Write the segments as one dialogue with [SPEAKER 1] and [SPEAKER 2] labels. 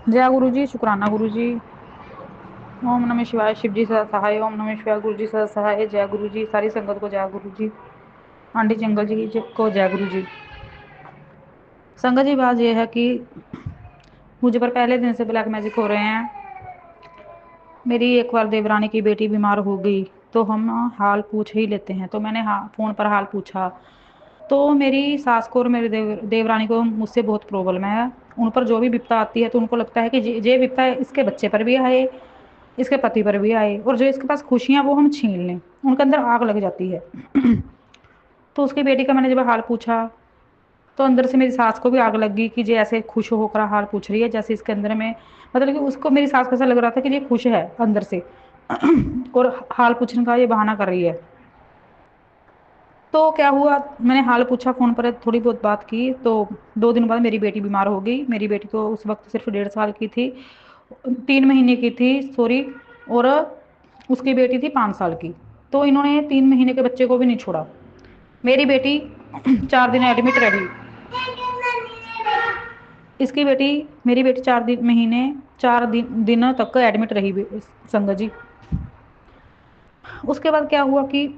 [SPEAKER 1] जय गुरु जी, शुक्राना गुरु जी। ओम नमः शिवाय। शिव जी सदा सहाय। ओम नमः शिवाय। गुरु जी सदा सहाय। जय गुरु जी। सारी संगत को जय गुरु जी। आंटी जंगल जी को जय गुरु जी। संगत जी, बात यह है कि मुझे पर पहले दिन से ब्लैक मैजिक हो रहे हैं। मेरी एक बार देवरानी की बेटी बीमार हो गई तो हम हाल पूछ ही लेते हैं। तो मैंने फोन पर हाल पूछा तो मेरी सास को और मेरी देवरानी को मुझसे बहुत प्रॉब्लम है। उन पर जो भी विपदा आती है तो उनको लगता है कि ये विपदा इसके बच्चे पर भी आए, इसके पति पर भी आए, और जो इसके पास खुशियां वो हम छीन लें। उनके अंदर आग लग जाती है। तो उसकी बेटी का मैंने जब हाल पूछा तो अंदर से मेरी सास को भी आग लग गई कि ये ऐसे खुश होकर हाल पूछ रही है जैसे इसके अंदर में, मतलब कि उसको मेरी सास को ऐसा लग रहा था कि ये खुश है अंदर से और हाल पूछने का ये बहाना कर रही है। तो क्या हुआ, मैंने हाल पूछा फोन पर, थोड़ी बहुत बात की। तो 2 दिन बाद मेरी बेटी बीमार हो गई। मेरी बेटी तो उस वक्त सिर्फ 1.5 साल की थी, 3 महीने की थी, सॉरी। और उसकी बेटी थी 5 साल की। तो इन्होंने 3 महीने के बच्चे को भी नहीं छोड़ा। मेरी बेटी 4 दिन एडमिट रही। इसकी बेटी, मेरी बेटी 4 महीने 4 दिन तक एडमिट रही संगत जी। उसके बाद क्या हुआ कि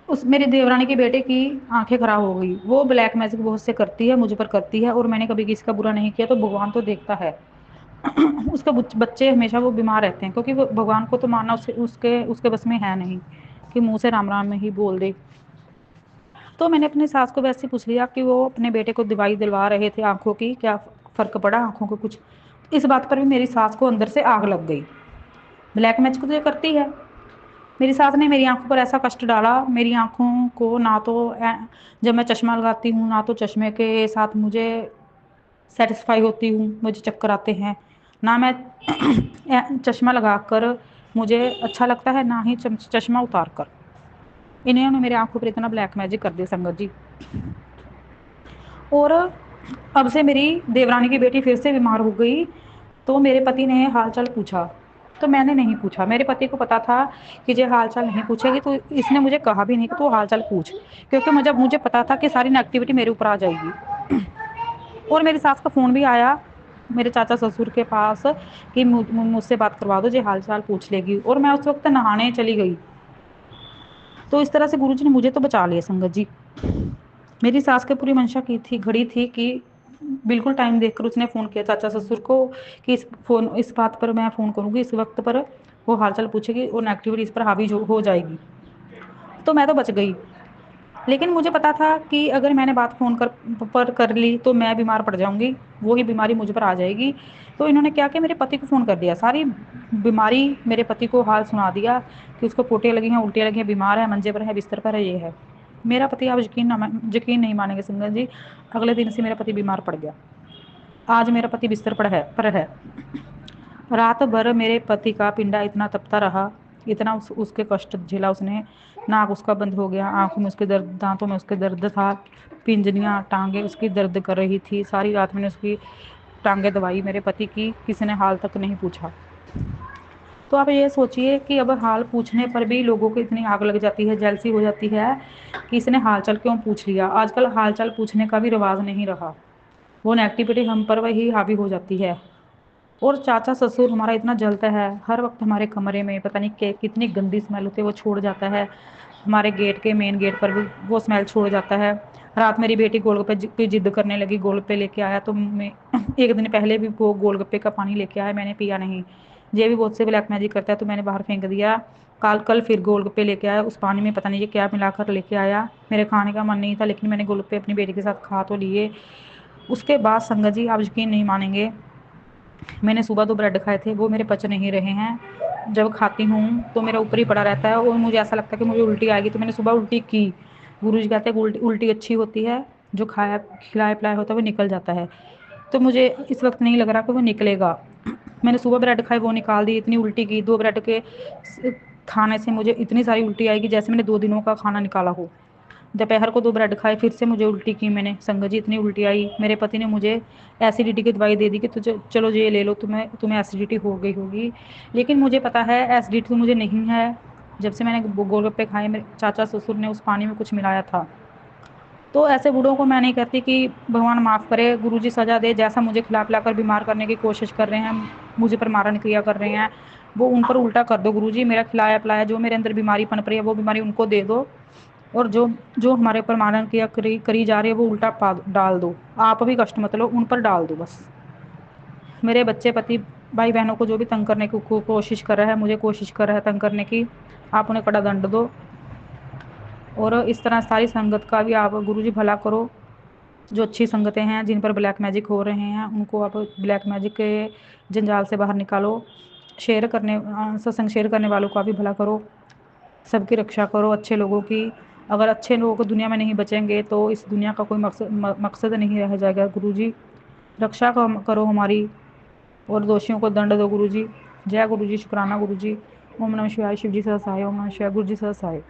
[SPEAKER 1] उस मेरी देवरानी के बेटे की आंखें खराब हो गई। वो ब्लैक मैजिक बहुत से करती है, मुझ पर करती है, और मैंने कभी किसी का बुरा नहीं किया, तो भगवान तो देखता है। उसके बच्चे हमेशा वो बीमार रहते हैं क्योंकि वो भगवान को तो मानना उसके उसके बस में है नहीं कि मुंह से राम राम में ही बोल दे। तो मैंने अपनी सास को वैसे ही पूछ लिया कि वो अपने बेटे को दवाई दिलवा रहे थे आंखों की, क्या फर्क पड़ा आंखों को कुछ। इस बात पर भी मेरी सास को अंदर से आग लग गई। ब्लैक मैजिक तो ये करती है। मेरी सास ने मेरी आंखों पर ऐसा कष्ट डाला, मेरी आंखों को ना तो जब मैं चश्मा लगाती हूँ ना तो चश्मे के साथ मुझे सेटिस्फाई होती हूँ, मुझे चक्कर आते हैं। ना मैं चश्मा लगाकर मुझे अच्छा लगता है, ना ही चश्मा उतार कर। इन्होंने मेरे आंखों पर इतना ब्लैक मैजिक कर दिया संगत जी। और अब से मेरी देवरानी की बेटी फिर से बीमार हो गई। तो मेरे पति ने हाल चाल पूछा तो मैंने नहीं पूछा। मेरे पति को पता था कि ये हाल चाल नहीं पूछेगी, तो इसने मुझे कहा भी नहीं कि तू हाल चाल पूछ, क्योंकि मुझे पता था कि सारी नेगेटिविटी मेरे ऊपर आ जाएगी। और मेरी सास का फ़ोन भी आया मेरे चाचा ससुर के पास कि मुझसे बात करवा दो, ये हाल चाल पूछ लेगी, और मैं उस वक्त नहाने चली गई। तो इस तरह से गुरुजी ने मुझे तो बचा लिया संगत जी। मेरी सास की पूरी मंशा की थी, घड़ी थी कि बिल्कुल टाइम देखकर उसने फ़ोन किया चाचा ससुर को कि इस बात पर मैं फ़ोन करूँगी, इस वक्त पर वो हालचाल पूछेगी और नेगेटिविटी इस पर हावी हो जाएगी। तो मैं तो बच गई। लेकिन मुझे पता था कि अगर मैंने बात फ़ोन कर ली तो मैं बीमार पड़ जाऊँगी, वो ही बीमारी मुझ पर आ जाएगी। तो इन्होंने क्या किया, मेरे पति को फ़ोन कर दिया, सारी बीमारी मेरे पति को हाल सुना दिया कि उसको पोटियाँ लगी हैं, उल्टियाँ लगी हैं, बीमार है, मंजे पर है, बिस्तर पर है, ये है। मेरा पति, आप यकीन नहीं मानेंगे संगत जी, अगले दिन से मेरा पति बीमार पड़ गया। आज मेरा पति बिस्तर पर है। रात भर मेरे पति का पिंडा इतना तपता रहा, इतना उसके कष्ट झेला उसने। नाक उसका बंद हो गया, आंखों में उसके दर्द, दांतों में उसके दर्द था, पिंजनियाँ टांगे उसकी दर्द कर रही थी। सारी रात मैंने उसकी टांगे दबाई मेरे पति की, किसी ने हाल तक नहीं पूछा। तो आप ये सोचिए कि अब हाल पूछने पर भी लोगों को इतनी आग लग जाती है, जेलसी हो जाती है कि इसने हाल चाल क्यों पूछ लिया। आजकल हाल चाल पूछने का भी रिवाज नहीं रहा, वो नेगेटिविटी हम पर वही हावी हो जाती है। और चाचा ससुर हमारा इतना जलता है, हर वक्त हमारे कमरे में पता नहीं कितनी गंदी स्मेल होती है वो छोड़ जाता है। हमारे गेट के मेन गेट पर भी वो स्मेल छोड़ जाता है। रात मेरी बेटी गोलगप्पे की जिद करने लगी, गोलगप्पे लेके आया तो मैं एक दिन पहले भी वो गोलगप्पे का पानी लेके आया, मैंने पिया नहीं। ये भी बहुत से ब्लैक मैजिक करता है तो मैंने बाहर फेंक दिया। कल फिर गोलगप्पे लेके आया, उस पानी में पता नहीं ये क्या मिलाकर लेके आया। मेरे खाने का मन नहीं था लेकिन मैंने गोलगप्पे अपनी बेटी के साथ खा तो लिए। उसके बाद संगत जी, आप यकीन नहीं मानेंगे, मैंने सुबह 2 ब्रेड खाए थे, वो मेरे पच नहीं रहे हैं। जब खाती हूँ तो मेरा ऊपर ही पड़ा रहता है और मुझे ऐसा लगता है कि मुझे उल्टी आएगी। तो मैंने सुबह उल्टी की। गुरुजी कहते हैं उल्टी अच्छी होती है, जो खाया खिलाया पिलाया होता है वो निकल जाता है। तो मुझे इस वक्त नहीं लग रहा कि वो निकलेगा। मैंने सुबह ब्रेड खाए, वो निकाल दी, इतनी उल्टी की। 2 ब्रेड के खाने से मुझे इतनी सारी उल्टी आएगी जैसे मैंने 2 दिनों का खाना निकाला हो। दोपहर को 2 ब्रेड खाए, फिर से मुझे उल्टी की मैंने, संगत जी इतनी उल्टी आई। मेरे पति ने मुझे एसिडिटी की दवाई दे दी कि तुझे चलो ये ले लो, तुम्हें एसिडिटी हो गई होगी। लेकिन मुझे पता है एसिडिटी तो मुझे नहीं है। जब से मैंने गोलगप्पे खाए, मेरे चाचा ससुर ने उस पानी में कुछ मिलाया था। तो ऐसे बूढ़ों को मैं नहीं कहती कि भगवान माफ़ करे, गुरुजी सज़ा दे, जैसा मुझे खिला पिला कर बीमार करने की कोशिश कर रहे हैं, मुझे पर मारण क्रिया कर रहे हैं, वो उन पर उल्टा कर दो गुरुजी। मेरा खिलाया पिलाया जो मेरे अंदर बीमारी पनप रही है वो बीमारी उनको दे दो, और जो जो हमारे ऊपर मारण क्रिया करी जा रही है वो उल्टा डाल दो। आप भी कष्ट मत लो, उन पर डाल दो बस। मेरे बच्चे, पति, भाई बहनों को जो भी तंग करने की कोशिश कर रहा है, मुझे कोशिश कर रहा है तंग करने की, आप उन्हें कड़ा दंड दो। और इस तरह सारी संगत का भी आप गुरुजी भला करो। जो अच्छी संगतें हैं जिन पर ब्लैक मैजिक हो रहे हैं उनको आप ब्लैक मैजिक के जंजाल से बाहर निकालो। सत्संग शेयर करने वालों का भी भला करो, सबकी रक्षा करो, अच्छे लोगों की। अगर अच्छे लोग दुनिया में नहीं बचेंगे तो इस दुनिया का कोई मकसद नहीं रह जाएगा। गुरुजी रक्षा करो हमारी, और दोषियों को दंड दो गुरुजी। जय गुरुजी, शुक्राना गुरुजी। ओम नमः शिवाय। शिव जी सदा सहाय। ओम नमः शिवाय। गुरुजी सदा सहाय।